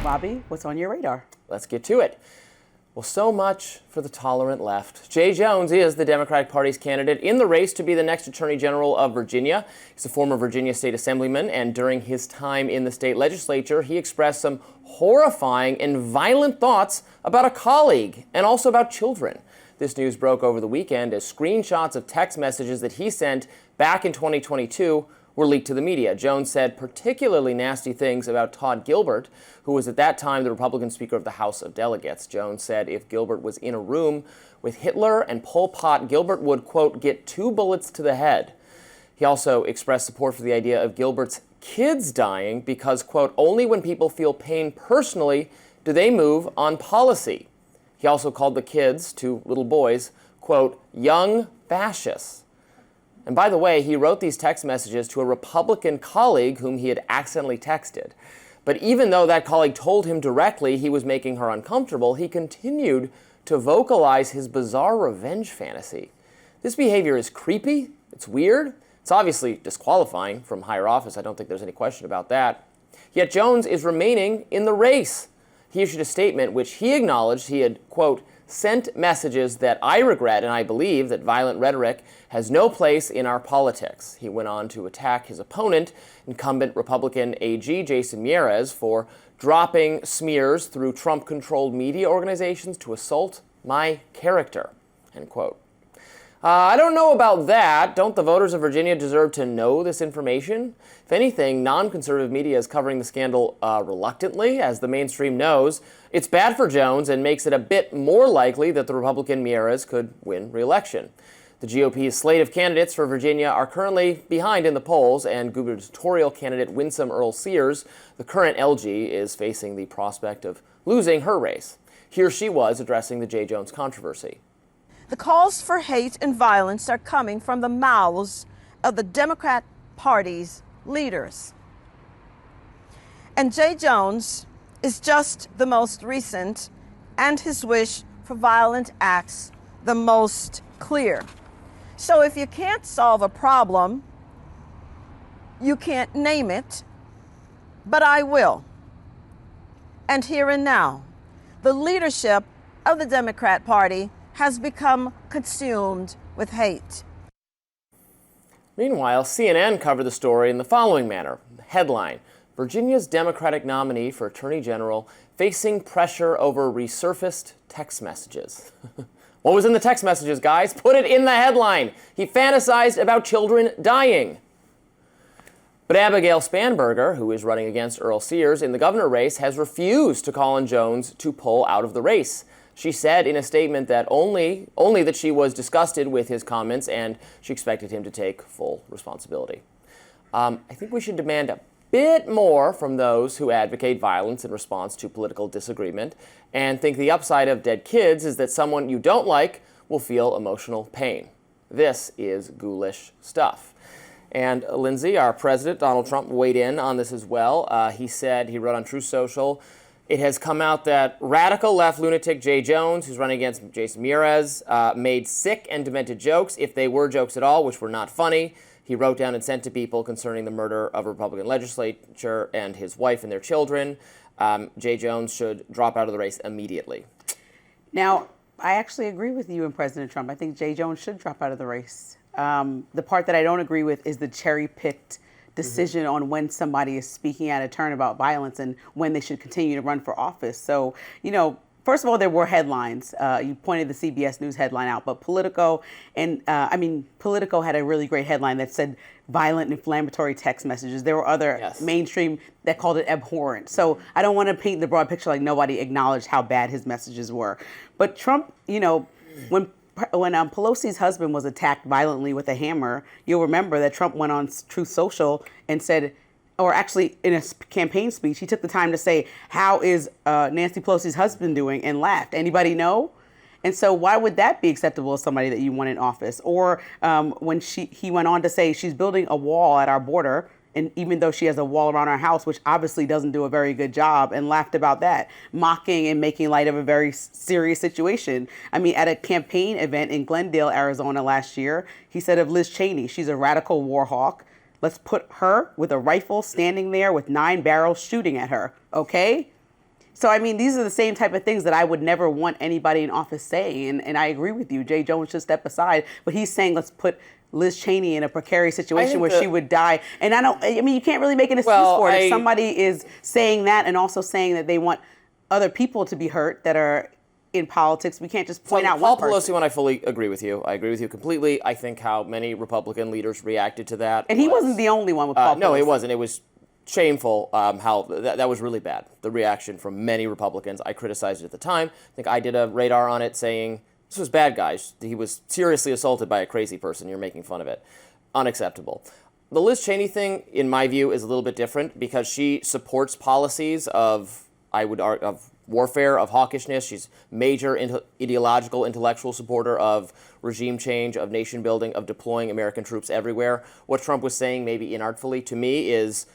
Robby, what's on your radar? Let's get to it. Well, so much for the tolerant left. Jay Jones is the Democratic Party's candidate in the race to be the next Attorney General of Virginia. He's a former Virginia state assemblyman, and during his time in the state legislature, he expressed some horrifying and violent thoughts about a colleague and also about children. This news broke over the weekend as screenshots of text messages that he sent back in 2022 were leaked to the media. Jones said particularly nasty things about Todd Gilbert, who was at that time the Republican Speaker of the House of Delegates. Jones said if Gilbert was in a room with Hitler and Pol Pot, Gilbert would, quote, get 2 bullets to the head. He also expressed support for the idea of Gilbert's kids dying because, quote, only when people feel pain personally do they move on policy. He also called the kids, 2 little boys, quote, young fascists. And by the way, he wrote these text messages to a Republican colleague whom he had accidentally texted. But even though that colleague told him directly he was making her uncomfortable, he continued to vocalize his bizarre revenge fantasy. This behavior is creepy, it's weird, it's obviously disqualifying from higher office. I don't think there's any question about that. Yet Jones is remaining in the race. He issued a statement which he acknowledged he had, quote, sent messages that I regret and I believe that violent rhetoric has no place in our politics. He went on to attack his opponent, incumbent Republican AG Jason Miyares, for dropping smears through Trump-controlled media organizations to assault my character, end quote. I don't know about that. Don't the voters of Virginia deserve to know this information? If anything, non-conservative media is covering the scandal reluctantly, as the mainstream knows. It's bad for Jones and makes it a bit more likely that the Republican Miyares could win re-election. The GOP's slate of candidates for Virginia are currently behind in the polls, and gubernatorial candidate Winsome Earl-Sears, the current LG, is facing the prospect of losing her race. Here she was addressing the Jay Jones controversy. The calls for hate and violence are coming from the mouths of the Democrat Party's leaders. And Jay Jones is just the most recent, and his wish for violent acts the most clear. So if you can't solve a problem, you can't name it, but I will. And here and now, the leadership of the Democrat Party has become consumed with hate. Meanwhile, CNN covered the story in the following manner. Headline, Virginia's Democratic nominee for Attorney General facing pressure over resurfaced text messages. What was in the text messages, guys? Put it in the headline. He fantasized about children dying. But Abigail Spanberger, who is running against Earl-Sears in the governor race, has refused to call on Jones to pull out of the race. She said in a statement that only that she was disgusted with his comments and she expected him to take full responsibility. I think we should demand a bit more from those who advocate violence in response to political disagreement and think the upside of dead kids is that someone you don't like will feel emotional pain. This is ghoulish stuff. And Lindsay, our president, Donald Trump, weighed in on this as well. He said, he wrote on Truth Social, it has come out that radical left lunatic Jay Jones, who's running against Jason Miyares, made sick and demented jokes, if they were jokes at all, which were not funny. He wrote down and sent to people concerning the murder of a Republican legislature and his wife and their children. Jay Jones should drop out of the race immediately. Now, I actually agree with you and President Trump. I think Jay Jones should drop out of the race. The part that I don't agree with is the cherry-picked decision on when somebody is speaking out of turn about violence and when they should continue to run for office. So, you know, first of all, there were headlines. You pointed the CBS News headline out, but Politico had a really great headline that said violent, inflammatory text messages. There were other mainstream that called it abhorrent. So I don't want to paint the broad picture like nobody acknowledged how bad his messages were. But Trump, you know, when Pelosi's husband was attacked violently with a hammer, you'll remember that Trump went on Truth Social and said, or actually in a campaign speech, he took the time to say, how is Nancy Pelosi's husband doing, and laughed. Anybody know? And so why would that be acceptable as somebody that you want in office? Or when he went on to say she's building a wall at our border, and even though she has a wall around our house, which obviously doesn't do a very good job, and laughed about that, mocking and making light of a very serious situation. I mean, at a campaign event in Glendale, Arizona last year, he said of Liz Cheney, she's a radical war hawk. Let's put her with a rifle standing there with 9 barrels shooting at her, okay? So, I mean, these are the same type of things that I would never want anybody in office saying. And I agree with you. Jay Jones should step aside. But he's saying, let's put Liz Cheney in a precarious situation where she would die. And I mean, you can't really make an excuse for it. If somebody is saying that and also saying that they want other people to be hurt that are in politics, we can't just point out one person. Paul Pelosi one, I fully agree with you. I agree with you completely. I think how many Republican leaders reacted to that. And he wasn't the only one with Paul Pelosi. No, he wasn't. It was shameful how that was really bad, the reaction from many Republicans. I criticized it at the time. I think I did a radar on it saying, this was bad, guys. He was seriously assaulted by a crazy person. You're making fun of it. Unacceptable. The Liz Cheney thing, in my view, is a little bit different because she supports policies of warfare, of hawkishness. She's major ideological, intellectual supporter of regime change, of nation building, of deploying American troops everywhere. What Trump was saying, maybe inartfully to me, is,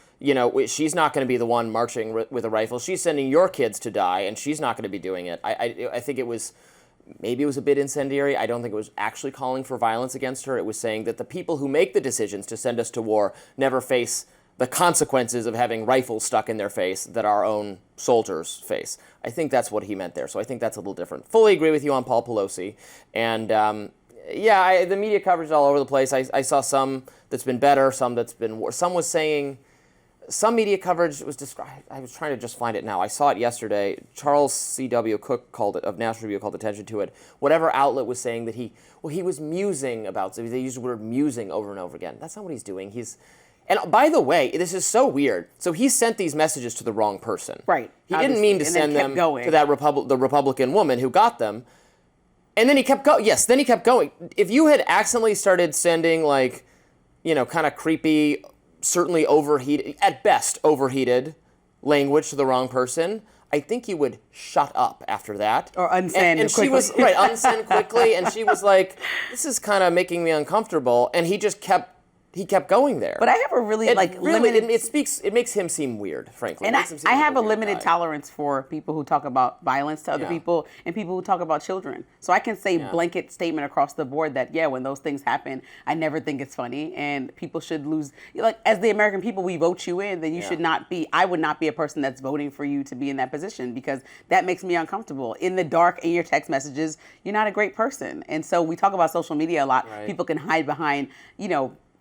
she's not going to be the one marching with a rifle. She's sending your kids to die, and she's not going to be doing it. I think it was a bit incendiary. I don't think it was actually calling for violence against her. It was saying that the people who make the decisions to send us to war never face the consequences of having rifles stuck in their face that our own soldiers face. I think that's what he meant there. So I think that's a little different. Fully agree with you on Paul Pelosi. And the media coverage is all over the place. I saw some that's been better, some that's been worse. Some was saying, some media coverage was described, I was trying to just find it now. I saw it yesterday. Charles C.W. Cook of National Review called attention to it. Whatever outlet was saying that he was musing about, so they used the word musing over and over again. That's not what he's doing. And by the way, this is so weird. So he sent these messages to the wrong person. Right. He didn't mean to send them to that the Republican woman who got them. And then he kept going. Yes, then he kept going. If you had accidentally started sending kind of creepy, certainly overheated, at best overheated language to the wrong person, I think you would shut up after that. Or unsend and quickly. She was, unsend quickly. And she was like, this is kind of making me uncomfortable. And he just kept going there. But I have a really limited. It makes him seem weird, frankly. And I have a limited tolerance for people who talk about violence to other people and people who talk about children. So I can say blanket statement across the board that when those things happen, I never think it's funny, and people should lose. As the American people, we vote you in, then you should not be. I would not be a person that's voting for you to be in that position because that makes me uncomfortable. In the dark, in your text messages, you're not a great person. And so we talk about social media a lot. Right. People can hide behind,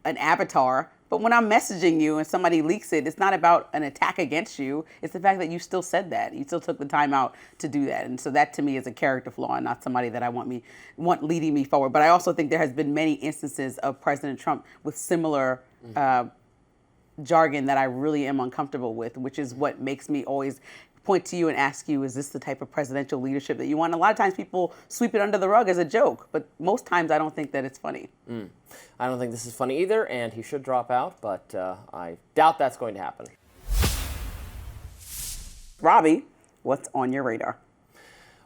an avatar, but when I'm messaging you and somebody leaks it, it's not about an attack against you. It's the fact that you still said that. You still took the time out to do that. And so that to me is a character flaw and not somebody that I want leading me forward. But I also think there has been many instances of President Trump with similar jargon that I really am uncomfortable with, which is what makes me always point to you and ask you, is this the type of presidential leadership that you want? A lot of times people sweep it under the rug as a joke, but most times I don't think that it's funny. I don't think this is funny either, and he should drop out, but I doubt that's going to happen. Robby, what's on your radar?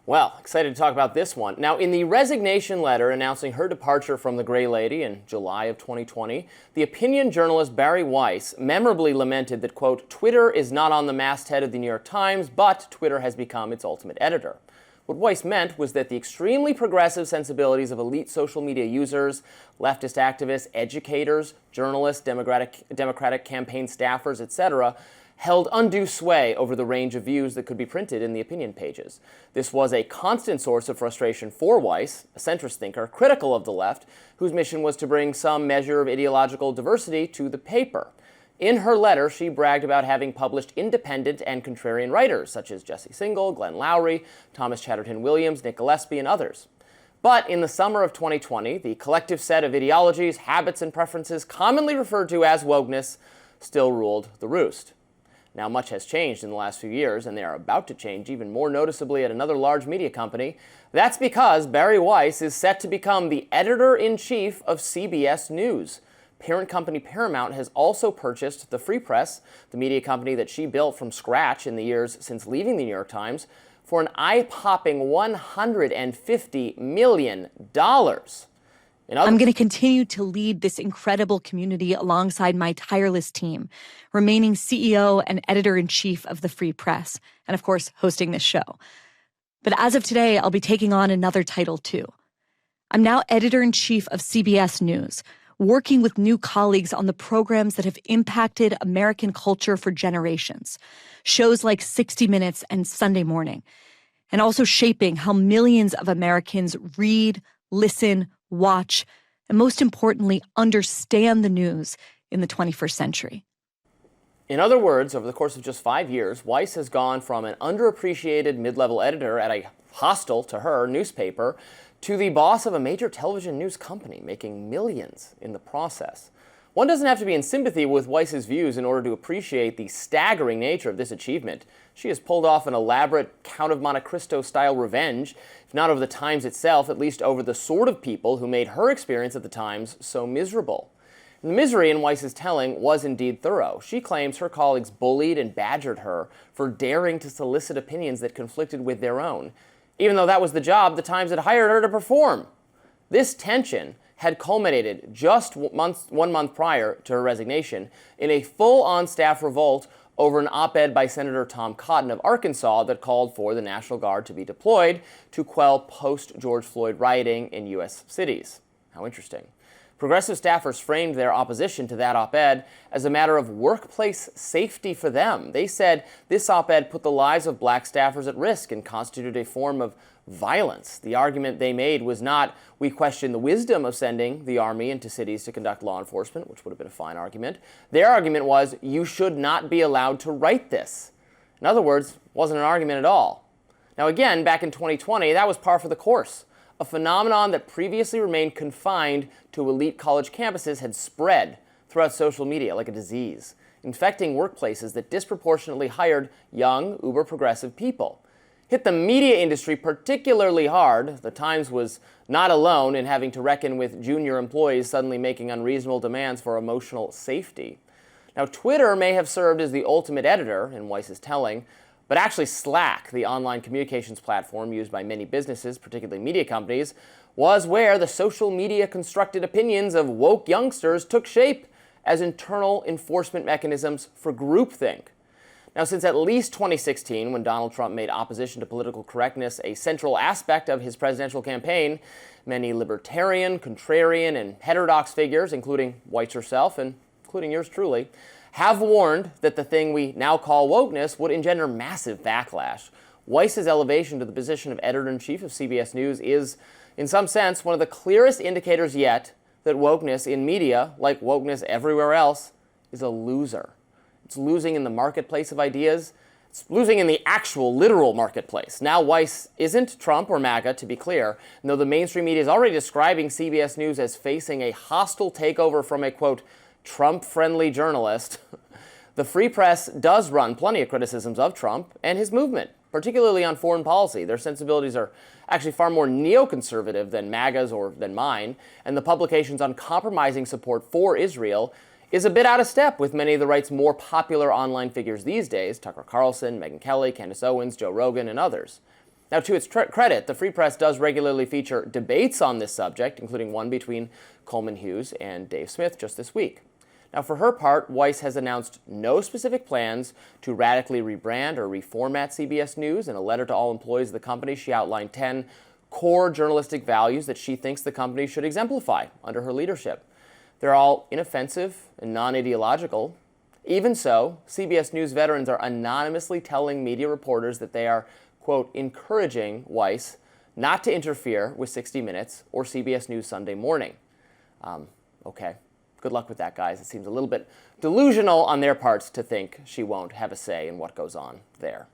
Well, excited to talk about this one. Now, in the resignation letter announcing her departure from the Gray Lady in July of 2020, the opinion journalist Bari Weiss memorably lamented that, quote, Twitter is not on the masthead of the New York Times, but Twitter has become its ultimate editor. What Weiss meant was that the extremely progressive sensibilities of elite social media users, leftist activists, educators, journalists, Democratic campaign staffers, etc., held undue sway over the range of views that could be printed in the opinion pages. This was a constant source of frustration for Weiss, a centrist thinker, critical of the left, whose mission was to bring some measure of ideological diversity to the paper. In her letter, she bragged about having published independent and contrarian writers, such as Jesse Singal, Glenn Lowry, Thomas Chatterton Williams, Nick Gillespie, and others. But in the summer of 2020, the collective set of ideologies, habits, and preferences commonly referred to as wokeness still ruled the roost. Now, much has changed in the last few years, and they are about to change even more noticeably at another large media company. That's because Bari Weiss is set to become the editor-in-chief of CBS News. Parent company Paramount has also purchased the Free Press, the media company that she built from scratch in the years since leaving the New York Times, for an eye-popping $150 million. I'm going to continue to lead this incredible community alongside my tireless team, remaining CEO and editor-in-chief of the Free Press, and of course, hosting this show. But as of today, I'll be taking on another title too. I'm now editor-in-chief of CBS News, working with new colleagues on the programs that have impacted American culture for generations. Shows like 60 Minutes and Sunday Morning. And also shaping how millions of Americans read, listen, watch, and most importantly, understand the news in the 21st century. In other words, over the course of just 5 years, Weiss has gone from an underappreciated mid-level editor at a hostile to her newspaper to the boss of a major television news company, making millions in the process. One doesn't have to be in sympathy with Weiss's views in order to appreciate the staggering nature of this achievement. She has pulled off an elaborate Count of Monte Cristo-style revenge, if not over the Times itself, at least over the sort of people who made her experience at the Times so miserable. The misery in Weiss's telling was indeed thorough. She claims her colleagues bullied and badgered her for daring to solicit opinions that conflicted with their own, even though that was the job the Times had hired her to perform. This tension had culminated just 1 month prior to her resignation in a full-on staff revolt over an op-ed by Senator Tom Cotton of Arkansas that called for the National Guard to be deployed to quell post-George Floyd rioting in U.S. cities. How interesting. Progressive staffers framed their opposition to that op-ed as a matter of workplace safety for them. They said this op-ed put the lives of black staffers at risk and constituted a form of violence. The argument they made was not, we question the wisdom of sending the Army into cities to conduct law enforcement, which would have been a fine argument. Their argument was, you should not be allowed to write this. In other words, it wasn't an argument at all. Now again, back in 2020, that was par for the course. A phenomenon that previously remained confined to elite college campuses had spread throughout social media like a disease, infecting workplaces that disproportionately hired young, uber-progressive people. Hit the media industry particularly hard. The Times was not alone in having to reckon with junior employees suddenly making unreasonable demands for emotional safety. Now, Twitter may have served as the ultimate editor in Weiss's telling, but actually Slack, the online communications platform used by many businesses, particularly media companies, was where the social media constructed opinions of woke youngsters took shape as internal enforcement mechanisms for groupthink. Now, since at least 2016, when Donald Trump made opposition to political correctness a central aspect of his presidential campaign, many libertarian, contrarian, and heterodox figures, including Weiss herself and including yours truly, have warned that the thing we now call wokeness would engender massive backlash. Weiss's elevation to the position of editor-in-chief of CBS News is, in some sense, one of the clearest indicators yet that wokeness in media, like wokeness everywhere else, is a loser. It's losing in the marketplace of ideas. It's losing in the actual, literal marketplace. Now, Weiss isn't Trump or MAGA, to be clear, and though the mainstream media is already describing CBS News as facing a hostile takeover from a, quote, Trump-friendly journalist, the Free Press does run plenty of criticisms of Trump and his movement, particularly on foreign policy. Their sensibilities are actually far more neoconservative than MAGA's or than mine, and the publication's uncompromising support for Israel is a bit out of step with many of the right's more popular online figures these days, Tucker Carlson, Megyn Kelly, Candace Owens, Joe Rogan, and others. Now, to its credit, the Free Press does regularly feature debates on this subject, including one between Coleman Hughes and Dave Smith just this week. Now, for her part, Weiss has announced no specific plans to radically rebrand or reformat CBS News. In a letter to all employees of the company, she outlined 10 core journalistic values that she thinks the company should exemplify under her leadership. They're all inoffensive and non-ideological. Even so, CBS News veterans are anonymously telling media reporters that they are, quote, encouraging Weiss not to interfere with 60 Minutes or CBS News Sunday Morning. Okay. Good luck with that, guys. It seems a little bit delusional on their parts to think she won't have a say in what goes on there.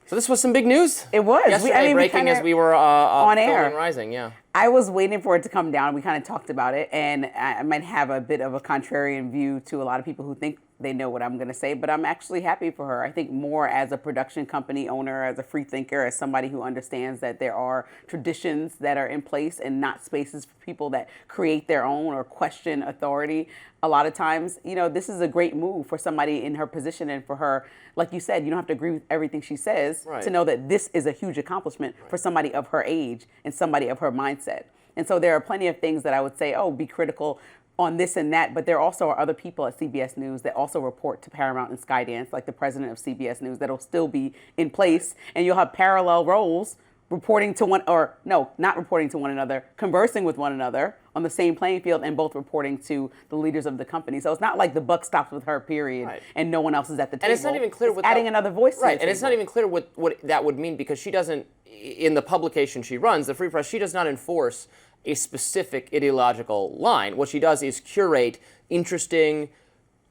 So this was some big news. It was. Yesterday, breaking as we were on air. and rising, yeah. I was waiting for it to come down. We kind of talked about it, and I might have a bit of a contrarian view to a lot of people who think they know what I'm going to say, but I'm actually happy for her. I think more as a production company owner, as a free thinker, as somebody who understands that there are traditions that are in place and not spaces for people that create their own or question authority. A lot of times, you know, this is a great move for somebody in her position and for her, like you said, you don't have to agree with everything she says to know that this is a huge accomplishment for somebody of her age and somebody of her mindset. And so there are plenty of things that I would say, oh, be critical on this and that, but there also are other people at CBS News that also report to Paramount and Skydance, like the president of CBS News, that'll still be in place, and you'll have parallel roles reporting to one, or no, not reporting to one another, conversing with one another on the same playing field and both reporting to the leaders of the company. So it's not like the buck stops with her, period, Right. and no one else is at the table. And it's not even clear what adding another voice to right, the and it's not table. even clear what that would mean, because she doesn't, in the publication she runs, the Free Press, she does not enforce a specific ideological line. What she does is curate interesting,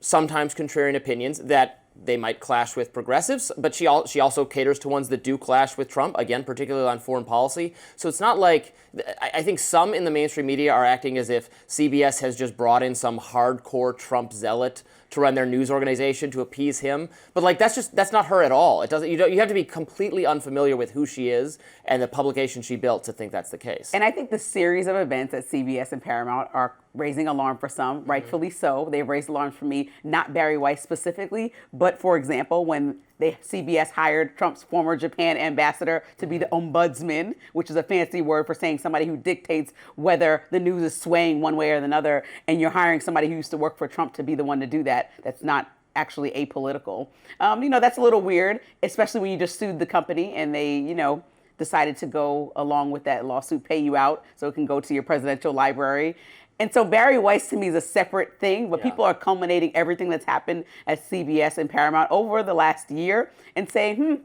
sometimes contrarian opinions that they might clash with progressives, but she also caters to ones that do clash with Trump, again, particularly on foreign policy. So it's not like, I think some in the mainstream media are acting as if CBS has just brought in some hardcore Trump zealot to run their news organization to appease him. But like, that's not her at all. It doesn't, you have to be completely unfamiliar with who she is and the publication she built to think that's the case. And I think the series of events at CBS and Paramount are raising alarm for some, rightfully so. They've raised alarms for me, not Bari Weiss specifically, but for example, when CBS hired Trump's former Japan ambassador to be the ombudsman, which is a fancy word for saying somebody who dictates whether the news is swaying one way or another, and you're hiring somebody who used to work for Trump to be the one to do that. That's not actually apolitical. That's a little weird, especially when you just sued the company and they, decided to go along with that lawsuit, pay you out so it can go to your presidential library. And so Bari Weiss to me is a separate thing, but people are culminating everything that's happened at CBS and Paramount over the last year and saying,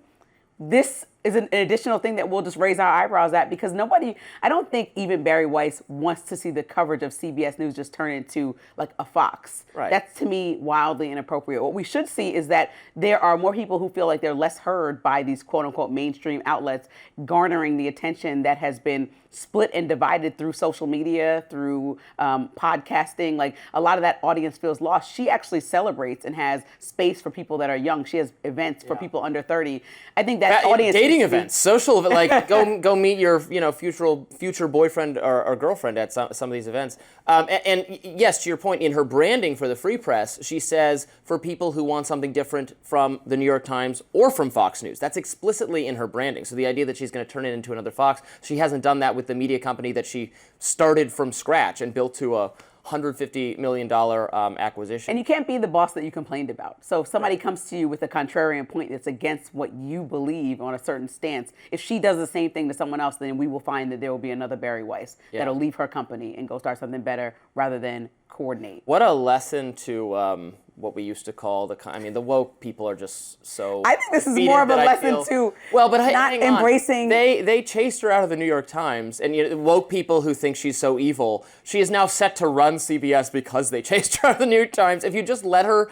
this is an additional thing that we'll just raise our eyebrows at, because I don't think even Bari Weiss wants to see the coverage of CBS News just turn into like a Fox. Right. That's to me wildly inappropriate. What we should see is that there are more people who feel like they're less heard by these quote unquote mainstream outlets, garnering the attention that has been split and divided through social media, through podcasting. Like a lot of that audience feels lost. She actually celebrates and has space for people that are young. She has events for people under 30. I think that audience dating events, social events, like go meet your future boyfriend or girlfriend at some of these events. And yes, to your point, in her branding for the Free Press, she says for people who want something different from the New York Times or from Fox News. That's explicitly in her branding. So the idea that she's going to turn it into another Fox, she hasn't done that with the media company that she started from scratch and built to a $150 million acquisition. And you can't be the boss that you complained about. So if somebody comes to you with a contrarian point that's against what you believe on a certain stance, if she does the same thing to someone else, then we will find that there will be another Bari Weiss that'll leave her company and go start something better rather than coordinate. What a lesson to what we used to call the woke people are just so. I think this is more of a lesson to not embracing. They chased her out of the New York Times, and woke people who think she's so evil. She is now set to run CBS because they chased her out of the New York Times. If you just let her,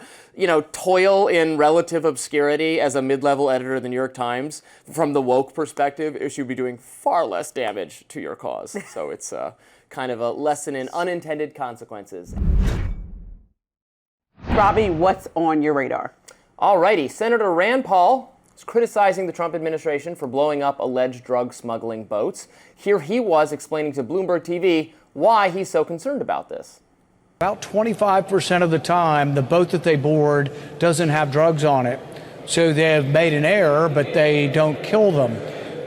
toil in relative obscurity as a mid-level editor of the New York Times, from the woke perspective, she would be doing far less damage to your cause. So it's kind of a lesson in unintended consequences. Robby, what's on your radar? All righty. Senator Rand Paul is criticizing the Trump administration for blowing up alleged drug smuggling boats. Here he was explaining to Bloomberg TV why he's so concerned about this. About 25% of the time, the boat that they board doesn't have drugs on it. So they have made an error, but they don't kill them.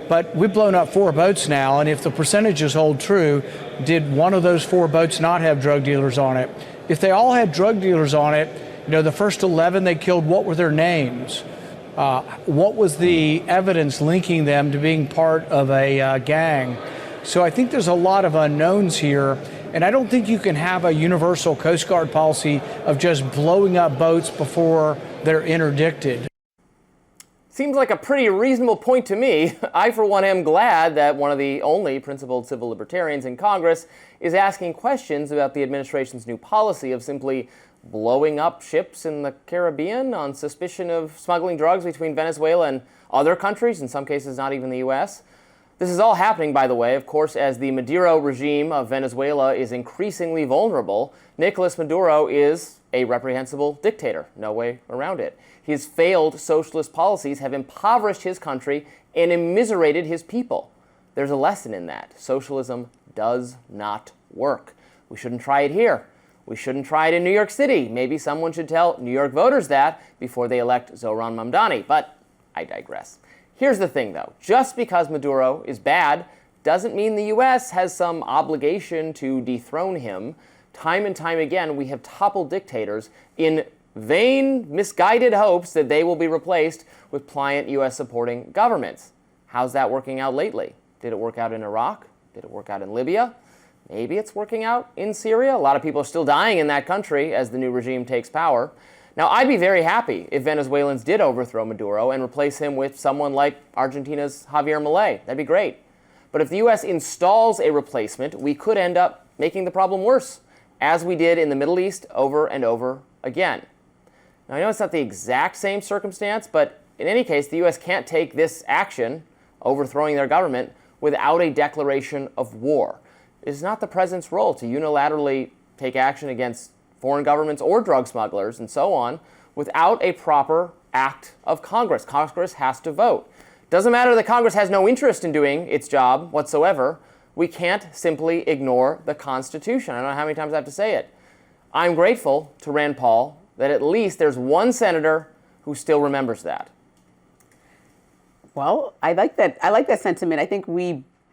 But we've blown up 4 boats now, and if the percentages hold true, did one of those 4 boats not have drug dealers on it? If they all had drug dealers on it, the first 11 they killed, what were their names? What was the evidence linking them to being part of a gang? So I think there's a lot of unknowns here, and I don't think you can have a universal Coast Guard policy of just blowing up boats before they're interdicted. Seems like a pretty reasonable point to me. I, for one, am glad that one of the only principled civil libertarians in Congress is asking questions about the administration's new policy of simply blowing up ships in the Caribbean on suspicion of smuggling drugs between Venezuela and other countries, in some cases not even the U.S. This is all happening, by the way, of course, as the Maduro regime of Venezuela is increasingly vulnerable. Nicolas Maduro is a reprehensible dictator, no way around it. His failed socialist policies have impoverished his country and immiserated his people. There's a lesson in that. Socialism does not work. We shouldn't try it here. We shouldn't try it in New York City. Maybe someone should tell New York voters that before they elect Zohran Mamdani. But I digress. Here's the thing, though. Just because Maduro is bad doesn't mean the U.S. has some obligation to dethrone him. Time and time again, we have toppled dictators in vain, misguided hopes that they will be replaced with pliant U.S. supporting governments. How's that working out lately? Did it work out in Iraq? Did it work out in Libya? Maybe it's working out in Syria. A lot of people are still dying in that country as the new regime takes power. Now, I'd be very happy if Venezuelans did overthrow Maduro and replace him with someone like Argentina's Javier Milei. That'd be great. But if the U.S. installs a replacement, we could end up making the problem worse, as we did in the Middle East over and over again. Now, I know it's not the exact same circumstance, but in any case, the U.S. can't take this action, overthrowing their government, without a declaration of war. It is not the president's role to unilaterally take action against foreign governments or drug smugglers and so on without a proper act of Congress. Congress has to vote. Doesn't matter that Congress has no interest in doing its job whatsoever. We can't simply ignore the Constitution. I don't know how many times I have to say it. I'm grateful to Rand Paul that at least there's one senator who still remembers that. Well, I like that sentiment. I think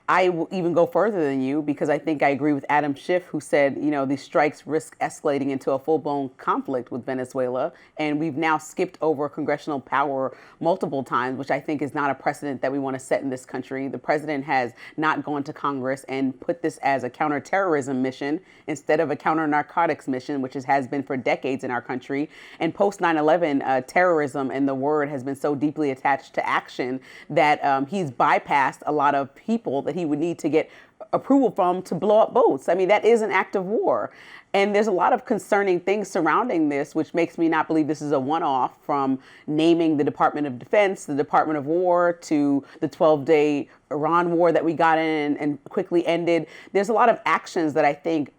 I will even go further than you, because I think I agree with Adam Schiff, who said, these strikes risk escalating into a full-blown conflict with Venezuela. And we've now skipped over congressional power multiple times, which I think is not a precedent that we want to set in this country. The president has not gone to Congress and put this as a counterterrorism mission instead of a counter-narcotics mission, which has been for decades in our country. And post 9/11, terrorism and the word has been so deeply attached to action that he's bypassed a lot of people that he would need to get approval from to blow up boats. I mean, that is an act of war. And there's a lot of concerning things surrounding this, which makes me not believe this is a one-off, from naming the Department of Defense, the Department of War, to the 12-day Iran war that we got in and quickly ended. There's a lot of actions that I think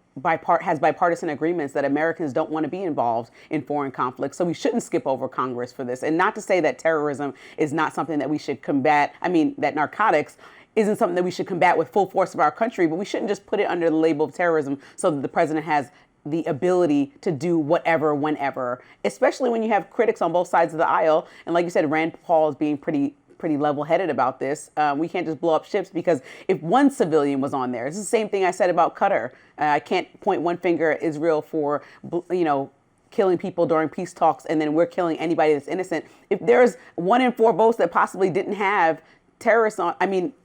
has bipartisan agreements that Americans don't want to be involved in foreign conflicts. So we shouldn't skip over Congress for this. And not to say that terrorism is not something that we should combat. I mean, that narcotics isn't something that we should combat with full force of our country, but we shouldn't just put it under the label of terrorism so that the president has the ability to do whatever, whenever, especially when you have critics on both sides of the aisle. And like you said, Rand Paul is being pretty level-headed about this. We can't just blow up ships because if one civilian was on there. It's the same thing I said about Qatar. I can't point one finger at Israel for, killing people during peace talks, and then we're killing anybody that's innocent. If there's 1 in 4 boats that possibly didn't have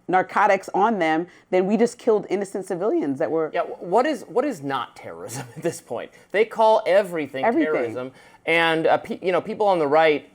narcotics on them, then we just killed innocent civilians that were... Yeah, what is not terrorism at this point? They call everything. Terrorism. And, people on the right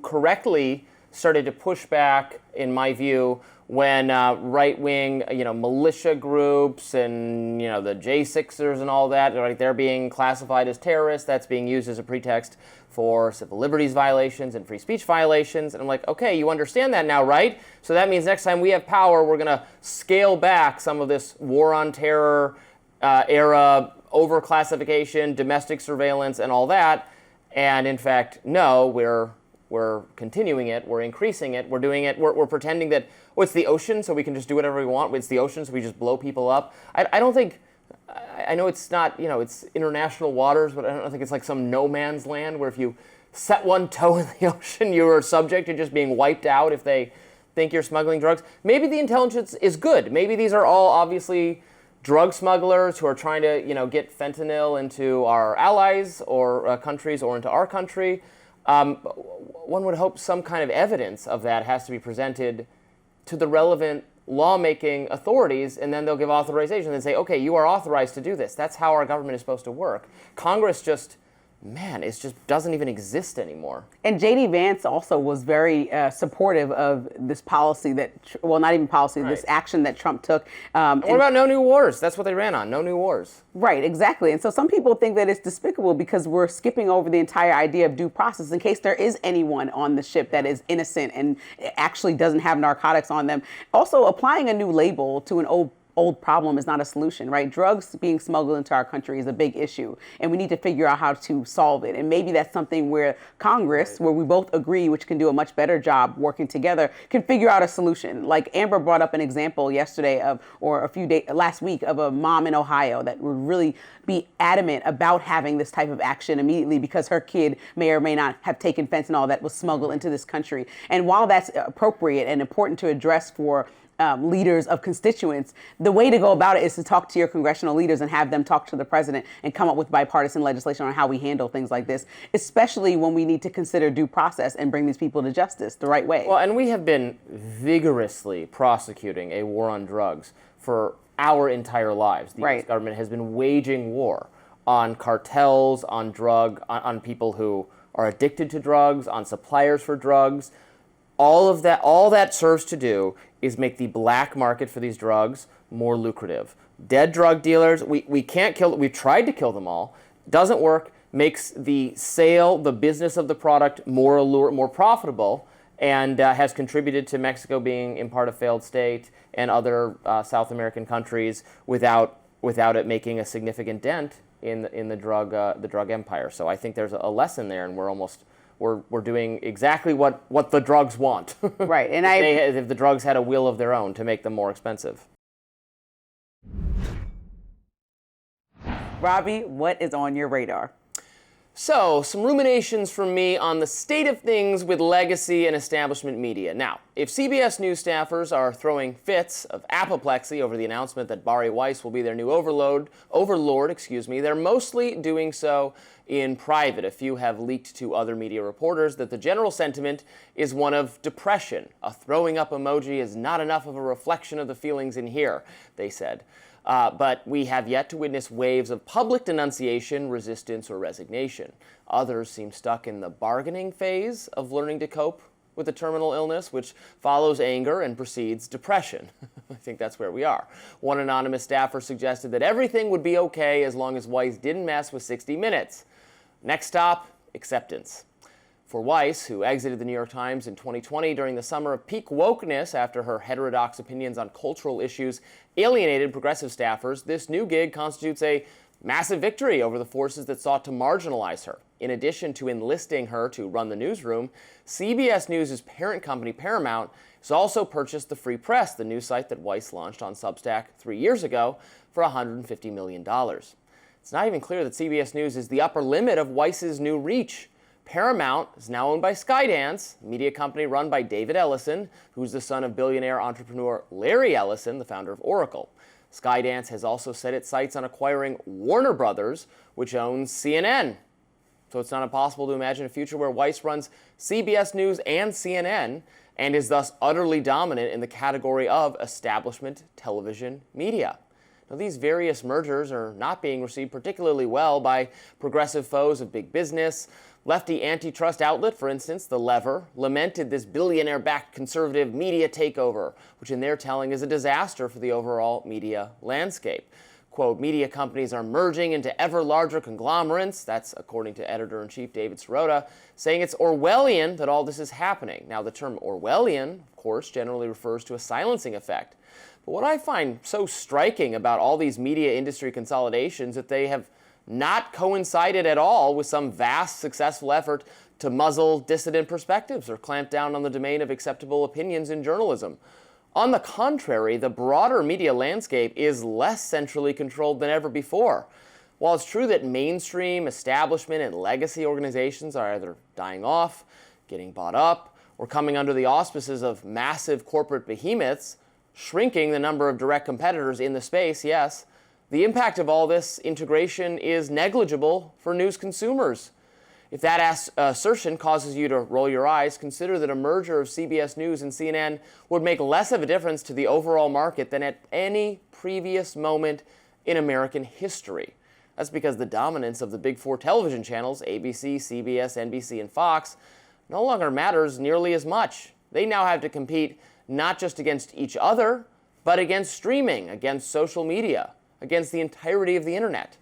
correctly started to push back, in my view, when right-wing, militia groups and, the J6ers and all that, right, they're being classified as terrorists. That's being used as a pretext for civil liberties violations and free speech violations. And I'm like, okay, you understand that now, right? So that means next time we have power, we're going to scale back some of this war on terror era overclassification, domestic surveillance, and all that. And in fact, no, we're continuing it, we're increasing it, we're doing it, we're pretending that, it's the ocean, so we can just do whatever we want. It's the ocean, so we just blow people up. I don't think, I know it's not, it's international waters, but I don't think it's like some no man's land where if you set one toe in the ocean, you are subject to just being wiped out if they think you're smuggling drugs. Maybe the intelligence is good. Maybe these are all obviously drug smugglers who are trying to, get fentanyl into our allies or countries or into our country. One would hope some kind of evidence of that has to be presented to the relevant lawmaking authorities, and then they'll give authorization and say, okay, you are authorized to do this. That's how our government is supposed to work. Congress just doesn't even exist anymore. And J.D. Vance also was very supportive of this policy not even policy, right. This action that Trump took. And what about no new wars? That's what they ran on, no new wars. Right, exactly. And so some people think that it's despicable because we're skipping over the entire idea of due process in case there is anyone on the ship that is innocent and actually doesn't have narcotics on them. Also, applying a new label to an old problem is not a solution, right? Drugs being smuggled into our country is a big issue, and we need to figure out how to solve it. And maybe that's something where Congress, where we both agree, which can do a much better job working together, can figure out a solution. Like Amber brought up an example yesterday last week of a mom in Ohio that would really be adamant about having this type of action immediately because her kid may or may not have taken fentanyl that was smuggled into this country. And while that's appropriate and important to address for leaders of constituents. The way to go about it is to talk to your congressional leaders and have them talk to the president and come up with bipartisan legislation on how we handle things like this, especially when we need to consider due process and bring these people to justice the right way. Well, and we have been vigorously prosecuting a war on drugs for our entire lives. The U.S. government has been waging war on cartels, on on people who are addicted to drugs, on suppliers for drugs. All that serves to do is make the black market for these drugs more lucrative. Dead drug dealers, we can't kill, we've tried to kill them all, doesn't work, makes the sale, the business of the product more profitable, and has contributed to Mexico being in part a failed state and other South American countries without it making a significant dent in the drug empire. So I think there's a lesson there, and we're doing exactly what the drugs want. Right, and if the drugs had a will of their own to make them more expensive. Robby, what is on your radar? So, some ruminations from me on the state of things with legacy and establishment media. Now, if CBS News staffers are throwing fits of apoplexy over the announcement that Bari Weiss will be their new overlord, they're mostly doing so in private. A few have leaked to other media reporters that the general sentiment is one of depression. A throwing up emoji is not enough of a reflection of the feelings in here, they said. But we have yet to witness waves of public denunciation, resistance, or resignation. Others seem stuck in the bargaining phase of learning to cope with a terminal illness, which follows anger and precedes depression. I think that's where we are. One anonymous staffer suggested that everything would be okay as long as Weiss didn't mess with 60 Minutes. Next stop, acceptance. For Weiss, who exited the New York Times in 2020 during the summer of peak wokeness after her heterodox opinions on cultural issues alienated progressive staffers, this new gig constitutes a massive victory over the forces that sought to marginalize her. In addition to enlisting her to run the newsroom, CBS News' parent company Paramount has also purchased the Free Press, the news site that Weiss launched on Substack 3 years ago, for $150 million. It's not even clear that CBS News is the upper limit of Weiss's new reach. Paramount is now owned by Skydance, a media company run by David Ellison, who's the son of billionaire entrepreneur Larry Ellison, the founder of Oracle. Skydance has also set its sights on acquiring Warner Brothers, which owns CNN. So it's not impossible to imagine a future where Weiss runs CBS News and CNN and is thus utterly dominant in the category of establishment television media. Now, these various mergers are not being received particularly well by progressive foes of big business. Lefty antitrust outlet, for instance, The Lever, lamented this billionaire-backed conservative media takeover, which in their telling is a disaster for the overall media landscape. Quote, media companies are merging into ever larger conglomerates, that's according to editor-in-chief David Sirota, saying it's Orwellian that all this is happening. Now, the term Orwellian, of course, generally refers to a silencing effect. But what I find so striking about all these media industry consolidations is that they have not coincided at all with some vast successful effort to muzzle dissident perspectives or clamp down on the domain of acceptable opinions in journalism. On the contrary, the broader media landscape is less centrally controlled than ever before. While it's true that mainstream, establishment, and legacy organizations are either dying off, getting bought up, or coming under the auspices of massive corporate behemoths, shrinking the number of direct competitors in the space, yes, the impact of all this integration is negligible for news consumers. If that assertion causes you to roll your eyes, consider that a merger of CBS News and CNN would make less of a difference to the overall market than at any previous moment in American history. That's because the dominance of the big four television channels, ABC, CBS, NBC, and Fox, no longer matters nearly as much. They now have to compete not just against each other, but against streaming, against social media, against the entirety of the internet.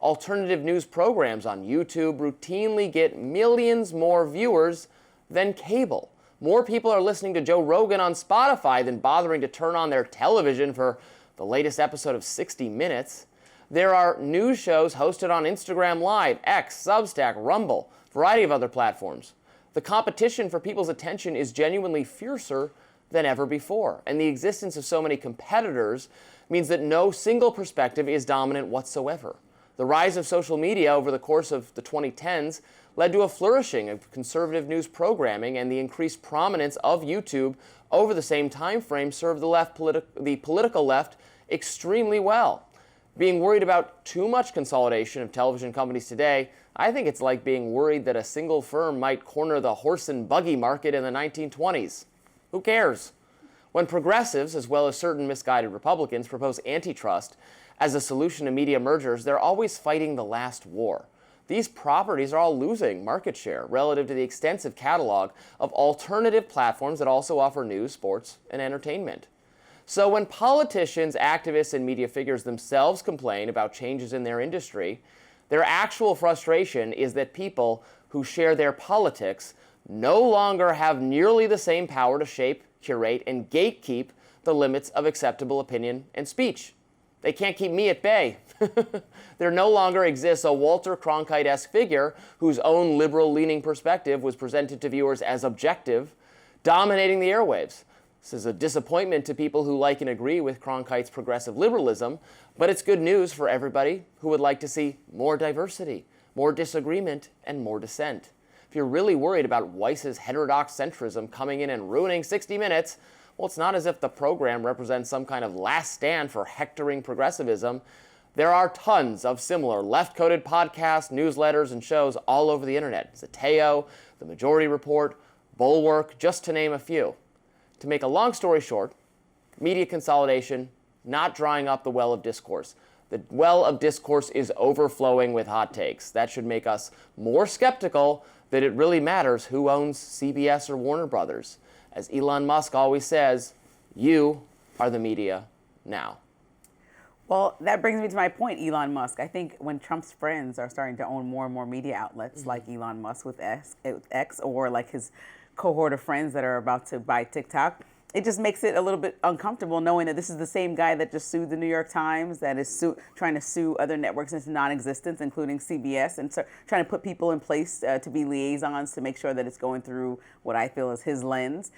Alternative news programs on YouTube routinely get millions more viewers than cable. More people are listening to Joe Rogan on Spotify than bothering to turn on their television for the latest episode of 60 Minutes. There are news shows hosted on Instagram Live, X, Substack, Rumble, a variety of other platforms. The competition for people's attention is genuinely fiercer than ever before, and the existence of so many competitors means that no single perspective is dominant whatsoever. The rise of social media over the course of the 2010s led to a flourishing of conservative news programming, and the increased prominence of YouTube over the same time frame served the political left extremely well. Being worried about too much consolidation of television companies today, I think it's like being worried that a single firm might corner the horse and buggy market in the 1920s. Who cares? When progressives, as well as certain misguided Republicans, propose antitrust as a solution to media mergers, they're always fighting the last war. These properties are all losing market share relative to the extensive catalog of alternative platforms that also offer news, sports, and entertainment. So when politicians, activists, and media figures themselves complain about changes in their industry, their actual frustration is that people who share their politics no longer have nearly the same power to shape, curate, and gatekeep the limits of acceptable opinion and speech. They can't keep me at bay. There no longer exists a Walter Cronkite-esque figure whose own liberal-leaning perspective was presented to viewers as objective, dominating the airwaves. This is a disappointment to people who like and agree with Cronkite's progressive liberalism, but it's good news for everybody who would like to see more diversity, more disagreement, and more dissent. If you're really worried about Weiss's heterodox centrism coming in and ruining 60 Minutes, well, it's not as if the program represents some kind of last stand for hectoring progressivism. There are tons of similar left-coded podcasts, newsletters, and shows all over the internet. Zateo, The Majority Report, Bulwark, just to name a few. To make a long story short, media consolidation, not drying up the well of discourse. The well of discourse is overflowing with hot takes. That should make us more skeptical that it really matters who owns CBS or Warner Brothers. As Elon Musk always says, you are the media now. Well, that brings me to my point, Elon Musk. I think when Trump's friends are starting to own more and more media outlets, like Elon Musk with X, or like his cohort of friends that are about to buy TikTok, it just makes it a little bit uncomfortable knowing that this is the same guy that just sued the New York Times, that is trying to sue other networks into non-existence, including CBS, and so trying to put people in place to be liaisons to make sure that it's going through what I feel is his lens,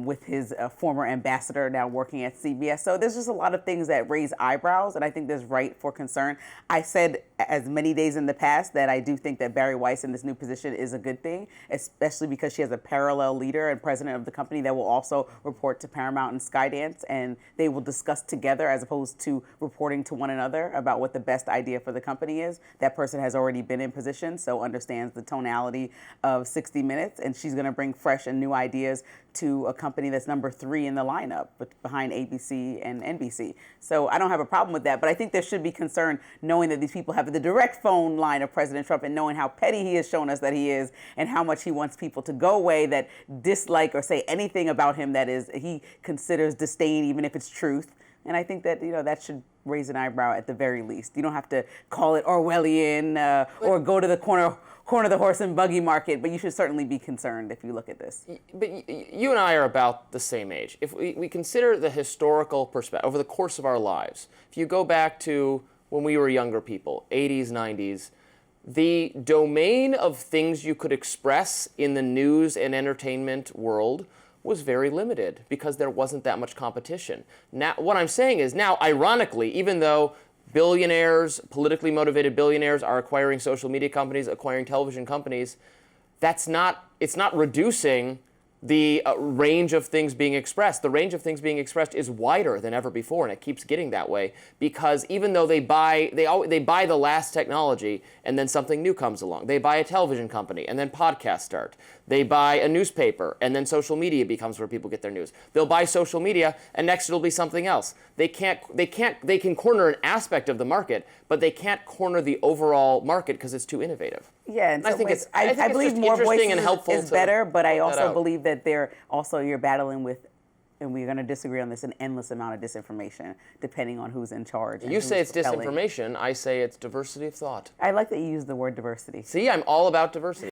with his former ambassador now working at CBS. So there's just a lot of things that raise eyebrows, and I think there's right for concern. I said as many days in the past that I do think that Bari Weiss in this new position is a good thing, especially because she has a parallel leader and president of the company that will also report to Paramount and Skydance, and they will discuss together as opposed to reporting to one another about what the best idea for the company is. That person has already been in position, so understands the tonality of 60 Minutes, and she's going to bring fresh and new ideas to a company that's number 3 in the lineup behind ABC and NBC. So I don't have a problem with that, but I think there should be concern knowing that these people have the direct phone line of President Trump and knowing how petty he has shown us that he is and how much he wants people to go away that dislike or say anything about him that is he considers disdain, even if it's truth. And I think that, that should raise an eyebrow at the very least. You don't have to call it Orwellian or go to the corner of the horse and buggy market, but you should certainly be concerned if you look at this. But you and I are about the same age. If we consider the historical perspective over the course of our lives, if you go back to when we were younger people, 80s, 90s, the domain of things you could express in the news and entertainment world was very limited because there wasn't that much competition. Now, what I'm saying is now, ironically, even though billionaires, politically motivated billionaires are acquiring social media companies, acquiring television companies, it's not reducing the range of things being expressed. The range of things being expressed is wider than ever before, and it keeps getting that way because even though they buy the last technology and then something new comes along. They buy a television company and then podcasts start. They buy a newspaper and then social media becomes where people get their news. They'll buy social media and next it'll be something else. They can corner an aspect of the market, but they can't corner the overall market because it's too innovative. Yeah, and I think I believe more voices and helpful is better, but I also believe that you're battling with, and we're going to disagree on this, an endless amount of disinformation, depending on who's in charge. You say it's disinformation, I say it's diversity of thought. I like that you use the word diversity. See, I'm all about diversity.